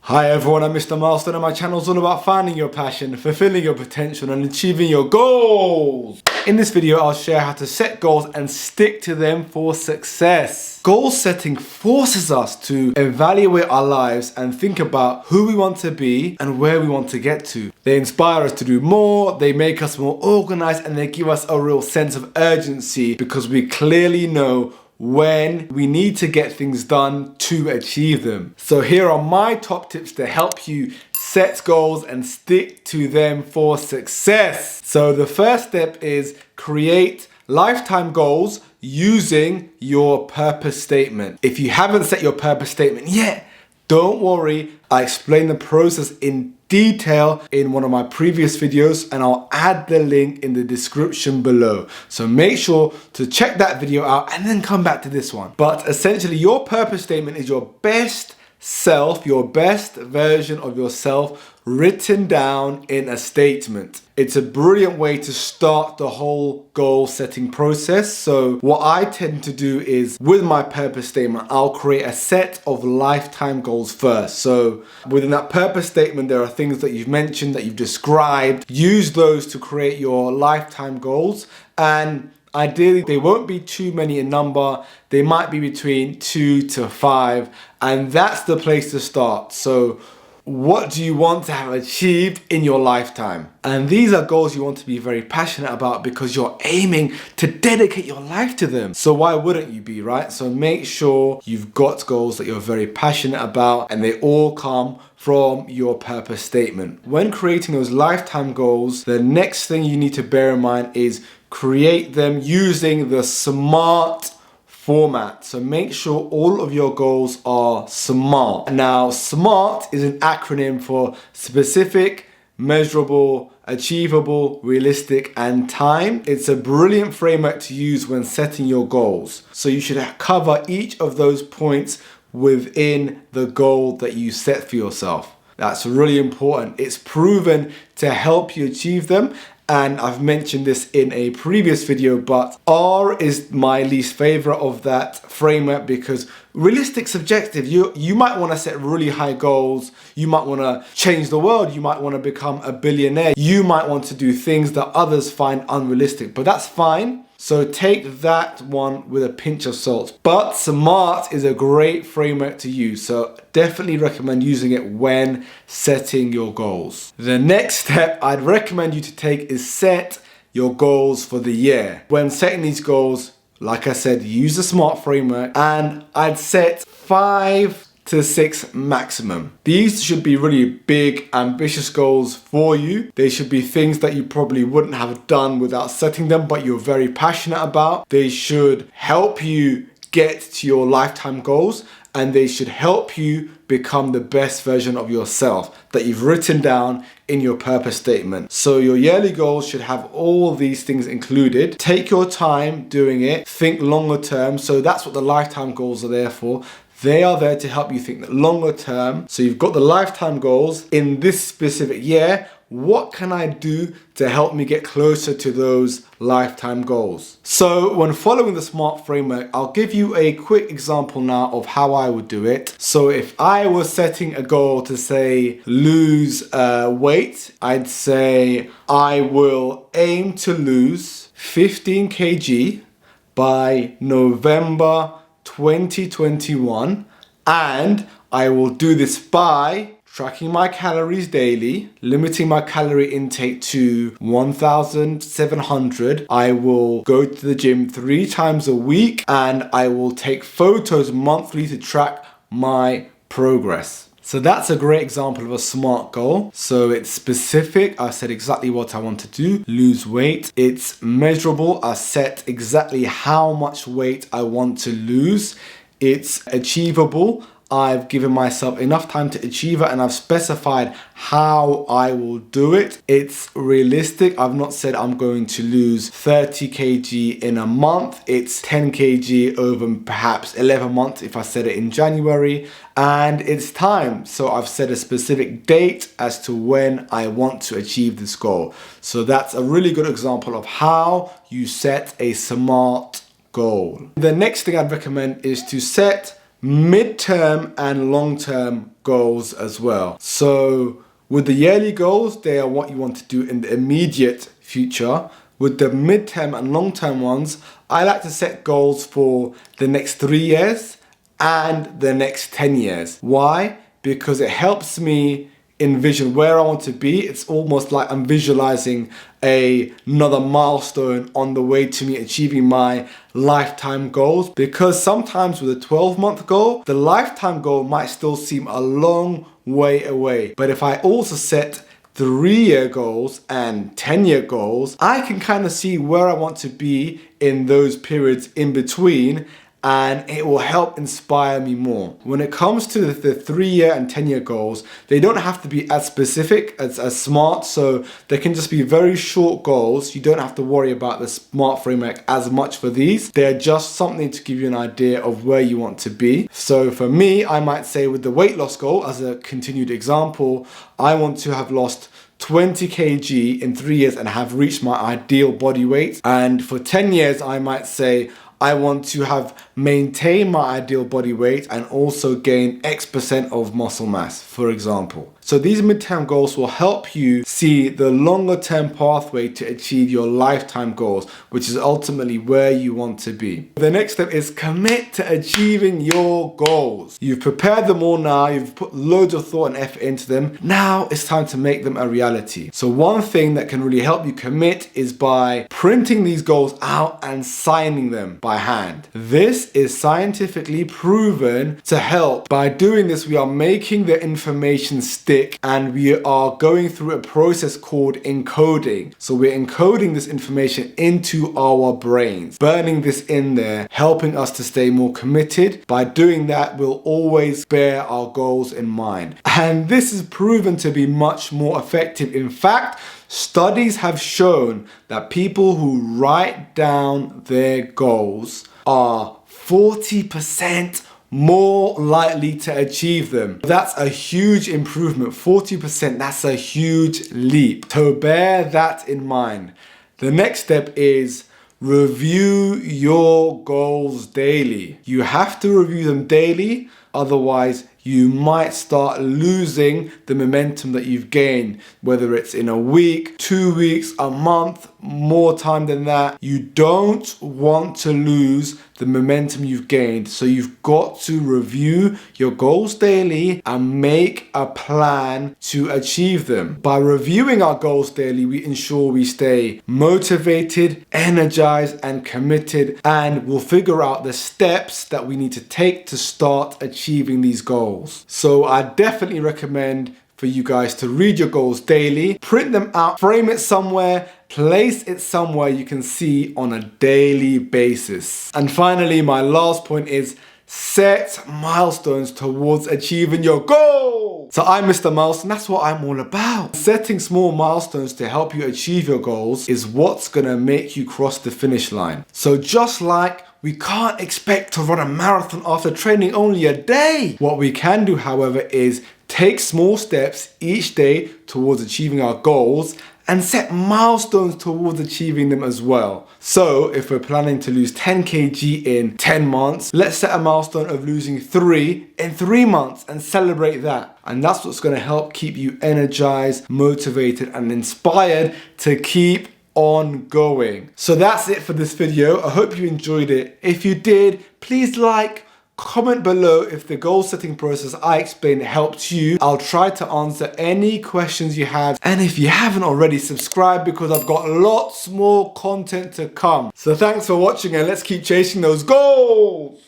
Hi everyone, I'm Mr. Milestone and my channel is all about finding your passion, fulfilling your potential and achieving your goals. In this video, I'll share how to set goals and stick to them for success. Goal setting forces us to evaluate our lives and think about who we want to be and where we want to get to. They inspire us to do more, they make us more organized, and they give us a real sense of urgency because we clearly know when we need to get things done to achieve them. So here are my top tips to help you set goals and stick to them for success. So the first step is create lifetime goals using your purpose statement. If you haven't set your purpose statement yet, don't worry, I explain the process in detail in one of my previous videos and I'll add the link in the description below. So make sure to check that video out and then come back to this one. But essentially your purpose statement is your best self, your best version of yourself written down in a statement. It's a brilliant way to start the whole goal setting process. So what I tend to do is with my purpose statement, I'll create a set of lifetime goals first. So within that purpose statement, there are things that you've mentioned, that you've described. Use those to create your lifetime goals. And ideally, they won't be too many in number. They might be between 2 to 5. And that's the place to start. So what do you want to have achieved in your lifetime? And these are goals you want to be very passionate about because you're aiming to dedicate your life to them. So why wouldn't you be, right? So make sure you've got goals that you're very passionate about and they all come from your purpose statement. When creating those lifetime goals, the next thing you need to bear in mind is create them using the SMART format. So make sure all of your goals are SMART. Now, SMART is an acronym for specific, measurable, achievable, realistic, and time. It's a brilliant framework to use when setting your goals. So you should cover each of those points within the goal that you set for yourself. That's really important. It's proven to help you achieve them. And I've mentioned this in a previous video, but R is my least favorite of that framework because realistic, subjective. You might want to set really high goals. You might want to change the world. You might want to become a billionaire. You might want to do things that others find unrealistic, but that's fine. So take that one with a pinch of salt. But SMART is a great framework to use. So definitely recommend using it when setting your goals. The next step I'd recommend you to take is set your goals for the year. When setting these goals, like I said, use the SMART framework and I'd set 5 to 6 maximum. These should be really big, ambitious goals for you. They should be things that you probably wouldn't have done without setting them, but you're very passionate about. They should help you get to your lifetime goals and they should help you become the best version of yourself that you've written down in your purpose statement. So your yearly goals should have all these things included. Take your time doing it. Think longer term. So that's what the lifetime goals are there for. They are there to help you think longer term. So you've got the lifetime goals in this specific year. What can I do to help me get closer to those lifetime goals? So when following the SMART framework, I'll give you a quick example now of how I would do it. So if I was setting a goal to say lose weight, I'd say I will aim to lose 15 kg by November 2021, and I will do this by tracking my calories daily, limiting my calorie intake to 1,700. I will go to the gym 3 times a week and I will take photos monthly to track my progress. So that's a great example of a SMART goal. So it's specific. I said exactly what I want to do, lose weight. It's measurable. I set exactly how much weight I want to lose. It's achievable. I've given myself enough time to achieve it and I've specified how I will do it. It's realistic. I've not said I'm going to lose 30 kg in a month. It's 10 kg over perhaps 11 months if I said it in January. And it's time. So I've set a specific date as to when I want to achieve this goal. So that's a really good example of how you set a SMART goal. The next thing I'd recommend is to set mid-term and long-term goals as well. So with the yearly goals, they are what you want to do in the immediate future. With the mid-term and long-term ones, I like to set goals for the next 3 years and the next 10 years. Why? Because it helps me envision where I want to be. It's almost like I'm visualizing another milestone on the way to me achieving my lifetime goals. Because sometimes with a 12-month goal, the lifetime goal might still seem a long way away. But if I also set 3-year goals and 10-year goals, I can kind of see where I want to be in those periods in between, and it will help inspire me more. When it comes to the 3-year and 10-year goals, they don't have to be as specific, as smart, so they can just be very short goals. You don't have to worry about the SMART framework as much for these. They're just something to give you an idea of where you want to be. So for me, I might say with the weight loss goal, as a continued example, I want to have lost 20 kg in 3 years and have reached my ideal body weight. And for 10 years, I might say, I want to have maintained my ideal body weight and also gain X% of muscle mass, for example. So these midterm goals will help you see the longer term pathway to achieve your lifetime goals, which is ultimately where you want to be. The next step is commit to achieving your goals. You've prepared them all now, you've put loads of thought and effort into them. Now it's time to make them a reality. So one thing that can really help you commit is by printing these goals out and signing them by hand. This is scientifically proven to help. By doing this, we are making the information stick, and we are going through a process called encoding. So we're encoding this information into our brains, burning this in there, helping us to stay more committed. By doing that, we'll always bear our goals in mind. And this is proven to be much more effective. In fact, studies have shown that people who write down their goals are 40% more likely to achieve them. That's a huge improvement. 40%, that's a huge leap. So bear that in mind. The next step is review your goals daily. You have to review them daily, otherwise you might start losing the momentum that you've gained, whether it's in a week, 2 weeks, a month, more time than that. You don't want to lose the momentum you've gained. So you've got to review your goals daily and make a plan to achieve them. By reviewing our goals daily, we ensure we stay motivated, energized, and committed, and we'll figure out the steps that we need to take to start achieving these goals. So I definitely recommend for you guys to read your goals daily, print them out, frame it somewhere, place it somewhere you can see on a daily basis. And finally, my last point is set milestones towards achieving your goal. So I missed a milestone, that's what I'm all about. Setting small milestones to help you achieve your goals is what's gonna make you cross the finish line. So just like we can't expect to run a marathon after training only a day. What we can do, however, is take small steps each day towards achieving our goals and set milestones towards achieving them as well. So if we're planning to lose 10 kg in 10 months, let's set a milestone of losing 3 in 3 months and celebrate that. And that's what's gonna help keep you energized, motivated, and inspired to keep on going. So that's it for this video. I hope you enjoyed it. If you did, please like, comment below if the goal setting process I explained helped you. I'll try to answer any questions you have. And if you haven't already, subscribe because I've got lots more content to come. So thanks for watching and let's keep chasing those goals.